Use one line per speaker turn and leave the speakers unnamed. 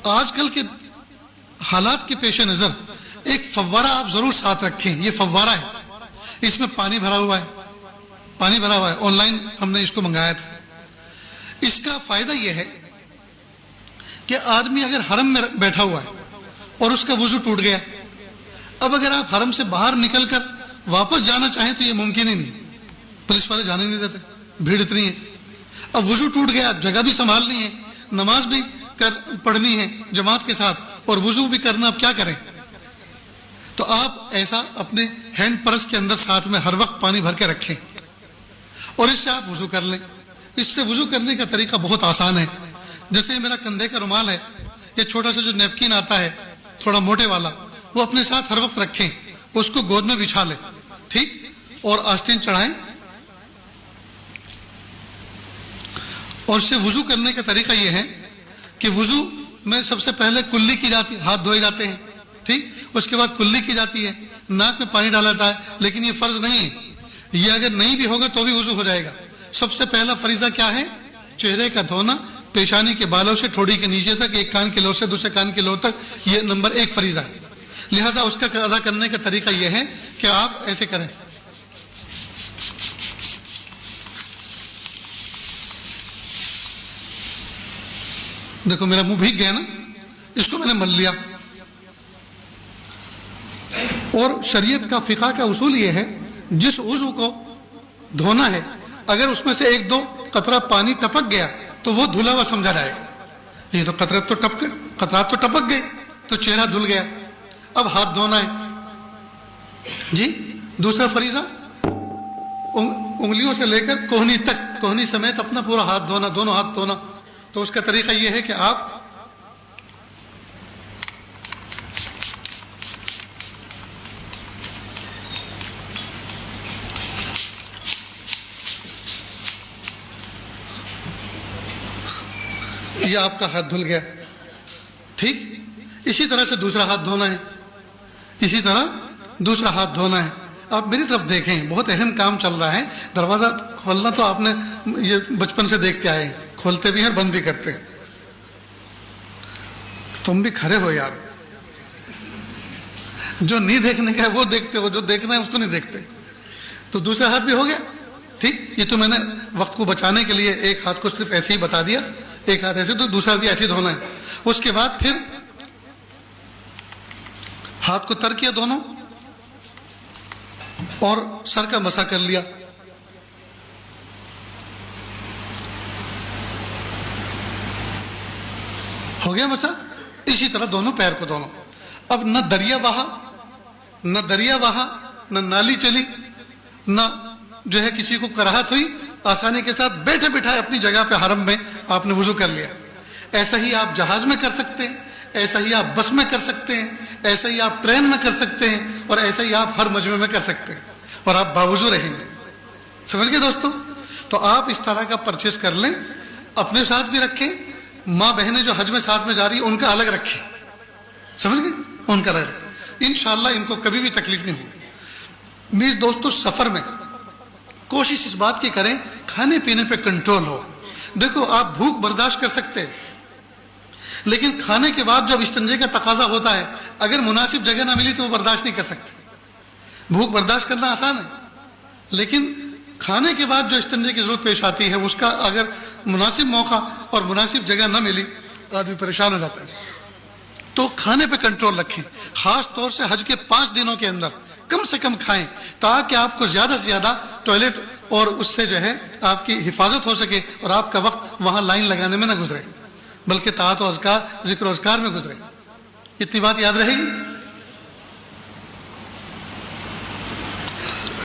آج کل کے حالات کے پیش نظر ایک فوارہ آپ ضرور ساتھ رکھیں. یہ فوارہ ہے، اس میں پانی بھرا ہوا ہے، آن لائن ہم نے اس کو منگایا تھا. اس کا فائدہ یہ ہے کہ آدمی اگر حرم میں بیٹھا ہوا ہے اور اس کا وضو ٹوٹ گیا، اب اگر آپ حرم سے باہر نکل کر واپس جانا چاہیں تو یہ ممکن ہی نہیں. پولیس والے جانے نہیں دیتے، بھیڑ اتنی ہے. اب وضو ٹوٹ گیا، جگہ بھی سنبھالنی ہے، نماز بھی پڑھنی ہے جماعت کے ساتھ، اور وضو بھی کرنا. اب کیا کریں؟ تو آپ ایسا اپنے ہینڈ پرس کے اندر ساتھ میں ہر وقت پانی بھر کے رکھیں اور اس سے آپ وضو کر لیں. اس سے وضو کرنے کا طریقہ بہت آسان ہے. جیسے میرا کندھے کا رومال ہے، یہ چھوٹا سا جو نیپکن آتا ہے تھوڑا موٹے والا، وہ اپنے ساتھ ہر وقت رکھیں، اس کو گود میں بچھا لیں، ٹھیک، اور آستین چڑھائیں. اور اس سے وضو کرنے کا طریقہ یہ ہے کہ وضو میں سب سے پہلے کلی کی جاتی ہے، ہاتھ دھوئے جاتے ہیں، ٹھیک، اس کے بعد کلی کی جاتی ہے، ناک میں پانی ڈالا جاتا ہے. لیکن یہ فرض نہیں ہے، یہ اگر نہیں بھی ہوگا تو بھی وضو ہو جائے گا. سب سے پہلا فریضہ کیا ہے؟ چہرے کا دھونا، پیشانی کے بالوں سے ٹھوڑی کے نیچے تک، ایک کان کے لو سے دوسرے کان کے لو تک. یہ نمبر 1 فریضہ ہے. لہذا اس کا ادا کرنے کا طریقہ یہ ہے کہ آپ ایسے کریں. دیکھو میرا منہ بھیگ گیا نا، اس کو میں نے مل لیا. اور شریعت کا فقہ کا اصول یہ ہے، جس عضو کو دھونا ہے اگر اس میں سے 1-2 قطرہ پانی ٹپک گیا تو وہ دھلا ہوا سمجھا جائے گا. یہ تو قطرات تو ٹپک گئے تو چہرہ دھل گیا. اب ہاتھ دھونا ہے جی. دوسرا فریضہ انگلیوں سے لے کر کوہنی تک، کوہنی سمیت اپنا پورا ہاتھ دھونا، دونوں ہاتھ دھونا. تو اس کا طریقہ یہ ہے کہ آپ یہ آپ کا ہاتھ دھل گیا، ٹھیک. اسی طرح سے دوسرا ہاتھ دھونا ہے، اسی طرح دوسرا ہاتھ دھونا ہے. آپ میری طرف دیکھیں، بہت اہم کام چل رہا ہے. دروازہ کھولنا تو آپ نے یہ بچپن سے دیکھتے آئے ہیں، کھولتے بھی ہیں اور بند بھی کرتے ہیں. تم بھی کھڑے ہو یار، جو نہیں دیکھنے کا ہے وہ دیکھتے ہو، جو دیکھنا ہے اس کو نہیں دیکھتے. تو دوسرا ہاتھ بھی ہو گیا، ٹھیک. یہ تو میں نے وقت کو بچانے کے لیے ایک ہاتھ کو صرف ایسے ہی بتا دیا، ایک ہاتھ ایسے، تو دوسرا بھی ایسے دھونا ہے. اس کے بعد پھر ہاتھ کو تر کیا دونوں اور سر کا مسح کر لیا. ہو گیا مسح. اسی طرح دونوں پیر کو دونوں. اب نہ دریا بہا، نہ نالی چلی، نہ جو ہے کسی کو کراہت ہوئی، آسانی کے ساتھ بیٹھے بٹھائے اپنی جگہ پہ حرم میں آپ نے وضو کر لیا. ایسا ہی آپ جہاز میں کر سکتے ہیں، ایسا ہی آپ بس میں کر سکتے ہیں، ایسا ہی آپ ٹرین میں کر سکتے ہیں، اور ایسا ہی آپ ہر مجمع میں کر سکتے ہیں، اور آپ باوضو رہیں گے. سمجھ گئے دوستو؟ تو آپ اس طرح کا پرچیز کر لیں، اپنے ساتھ بھی رکھیں. ماں بہنیں جو حج میں ساتھ میں جا رہی ہیں ان کا الگ رکھیں. سمجھ گئے؟ ان کا الگ. انشاءاللہ ان کو کبھی بھی تکلیف نہیں ہوگی. میرے دوستو، سفر میں کوشش اس بات کی کریں کھانے پینے پہ کنٹرول ہو. دیکھو آپ بھوک برداشت کر سکتے ہیں، لیکن کھانے کے بعد جب استنجے کا تقاضا ہوتا ہے، اگر مناسب جگہ نہ ملی تو وہ برداشت نہیں کر سکتے. بھوک برداشت کرنا آسان ہے، لیکن کھانے کے بعد جو استنجے کی ضرورت پیش آتی ہے، اس کا اگر مناسب موقع اور مناسب جگہ نہ ملی تو آدمی پریشان ہو جاتا ہے. تو کھانے پہ کنٹرول رکھیں. خاص طور سے حج کے 5 دنوں کے اندر کم سے کم کھائیں، تاکہ آپ کو زیادہ سے زیادہ ٹوائلٹ اور اس سے جو ہے آپ کی حفاظت ہو سکے، اور آپ کا وقت وہاں لائن لگانے میں نہ گزرے، بلکہ طاعت و اذکار، ذکر و اذکار میں گزرے. اتنی بات یاد رہے گی.